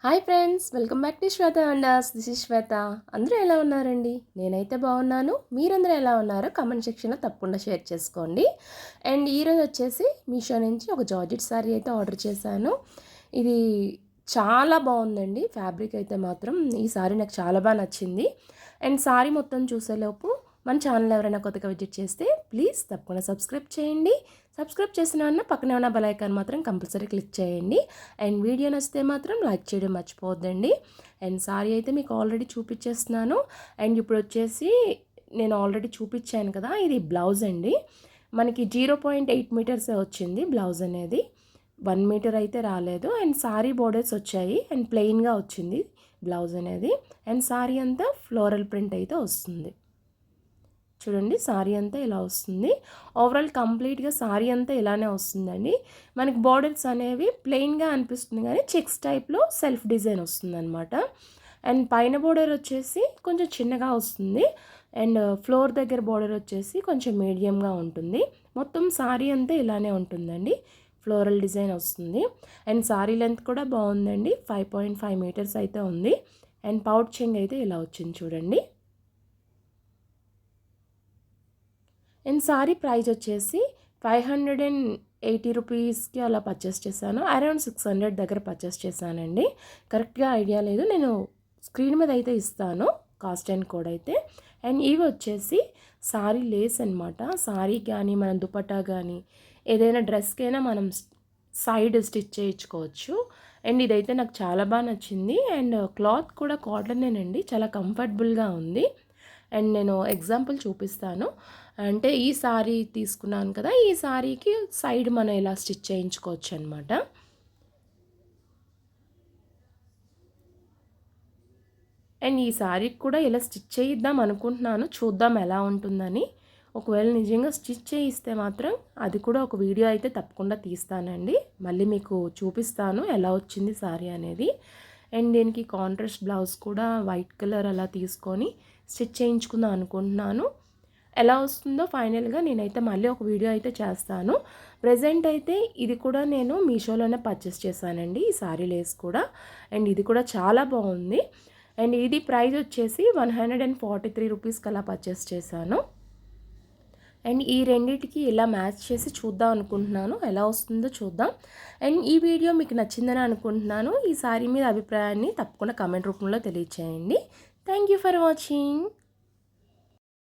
Hi friends, welcome back to Shweta అండాస్. This is Shweta. అందరూ ఎలా ఉన్నారండి? నేనైతే బాగున్నాను. మీరందరూ ఎలా ఉన్నారో కామెంట్ సెక్షన్లో తప్పకుండా షేర్ చేసుకోండి. అండ్ ఈరోజు వచ్చేసి మీషో నుంచి ఒక జార్జెట్ శారీ అయితే ఆర్డర్ చేశాను. ఇది చాలా బాగుందండి. ఫ్యాబ్రిక్ అయితే మాత్రం ఈ శారీ నాకు చాలా బాగా నచ్చింది. అండ్ శారీ మొత్తం చూసేలోపు మన ఛానల్ ఎవరైనా కొత్తగా విజిట్ చేస్తే ప్లీజ్ తప్పకుండా సబ్స్క్రైబ్ చేయండి. సబ్స్క్రైబ్ చేసిన అన్న పక్కనే ఉన్న బెల్ ఐకాన్ మాత్రం కంపల్సరీ క్లిక్ చేయండి. అండ్ వీడియో నచ్చితే మాత్రం లైక్ చేయడం మర్చిపోవద్దండి. అండ్ సారీ అయితే మీకు ఆల్రెడీ చూపించేస్తున్నాను. అండ్ ఇప్పుడు వచ్చేసి నేను ఆల్రెడీ చూపించాను కదా, ఇది బ్లౌజ్ అండి. మనకి 0.8 మీటర్సే వచ్చింది బ్లౌజ్ అనేది, 1 మీటర్ అయితే రాలేదు. అండ్ సారీ బోర్డర్స్ వచ్చాయి అండ్ ప్లెయిన్గా వచ్చింది బ్లౌజ్ అనేది. అండ్ సారీ అంతా ఫ్లోరల్ ప్రింట్ అయితే వస్తుంది. చూడండి, సారీ అంతా ఇలా వస్తుంది. ఓవరాల్ కంప్లీట్గా సారీ అంతా ఇలానే వస్తుందండి. మనకి బార్డర్స్ అనేవి ప్లెయిన్గా అనిపిస్తుంది కానీ చెక్స్ టైప్లో సెల్ఫ్ డిజైన్ వస్తుందన్నమాట. అండ్ పైన బోర్డర్ వచ్చేసి కొంచెం చిన్నగా వస్తుంది. అండ్ ఫ్లోర్ దగ్గర బోర్డర్ వచ్చేసి కొంచెం మీడియంగా ఉంటుంది. మొత్తం సారీ అంతా ఇలానే ఉంటుందండి. ఫ్లోరల్ డిజైన్ వస్తుంది. అండ్ సారీ లెంత్ కూడా బాగుందండి, 5.5 మీటర్స్ అయితే ఉంది. అండ్ పౌచ్ చెంగ్ అయితే ఇలా వచ్చింది చూడండి. అండ్ సారీ ప్రైస్ వచ్చేసి 580 రూపీస్కి అలా పర్చేస్ చేశాను. అరౌండ్ 600 దగ్గర పర్చేస్ చేశానండి. కరెక్ట్గా ఐడియా లేదు, నేను స్క్రీన్ మీద అయితే ఇస్తాను కాస్ట్ అండ్ కోడ్ అయితే. అండ్ ఇవి వచ్చేసి సారీ లేస్ అనమాట. సారీ కానీ మన దుపట్టా కానీ ఏదైనా డ్రెస్కైనా మనం సైడ్ స్టిచ్ చేయించుకోవచ్చు. అండ్ ఇదైతే నాకు చాలా బాగా నచ్చింది. అండ్ క్లాత్ కూడా కాటనేనండి, చాలా కంఫర్టబుల్గా ఉంది. అండ్ నేను ఎగ్జాంపుల్ చూపిస్తాను. అంటే ఈ సారీ తీసుకున్నాను కదా, ఈ సారీకి సైడ్ మనం ఇలా స్టిచ్ చేయించుకోవచ్చు అనమాట. అండ్ ఈ సారీకి కూడా ఇలా స్టిచ్ చేయిద్దాం అనుకుంటున్నాను, చూద్దాం ఎలా ఉంటుందని. ఒకవేళ నిజంగా స్టిచ్ చేయిస్తే మాత్రం అది కూడా ఒక వీడియో అయితే తప్పకుండా తీస్తానండి. మళ్ళీ మీకు చూపిస్తాను ఎలా వచ్చింది సారీ అనేది. అండ్ దీనికి కాంట్రాస్ట్ బ్లౌజ్ కూడా వైట్ కలర్ అలా తీసుకొని స్టిచ్ చేయించుకుందాం అనుకుంటున్నాను. ఎలా వస్తుందో ఫైనల్గా నేనైతే మళ్ళీ ఒక వీడియో అయితే చేస్తాను. ప్రెజెంట్ అయితే ఇది కూడా నేను మీషోలోనే పర్చేస్ చేశానండి, ఈ సారీ లేస్ కూడా. అండ్ ఇది కూడా చాలా బాగుంది. అండ్ ఇది ప్రైస్ వచ్చేసి 143 రూపీస్కి అలా పర్చేస్ చేశాను. అండ్ ఈ రెండింటికి ఇలా మ్యాచ్ చేసి చూద్దాం అనుకుంటున్నాను, ఎలా వస్తుందో చూద్దాం. అండ్ ఈ వీడియో మీకు నచ్చిందని అనుకుంటున్నాను. ఈ సారీ మీద అభిప్రాయాన్ని తప్పకుండా కామెంట్ రూపంలో తెలియచేయండి. Thank you for watching.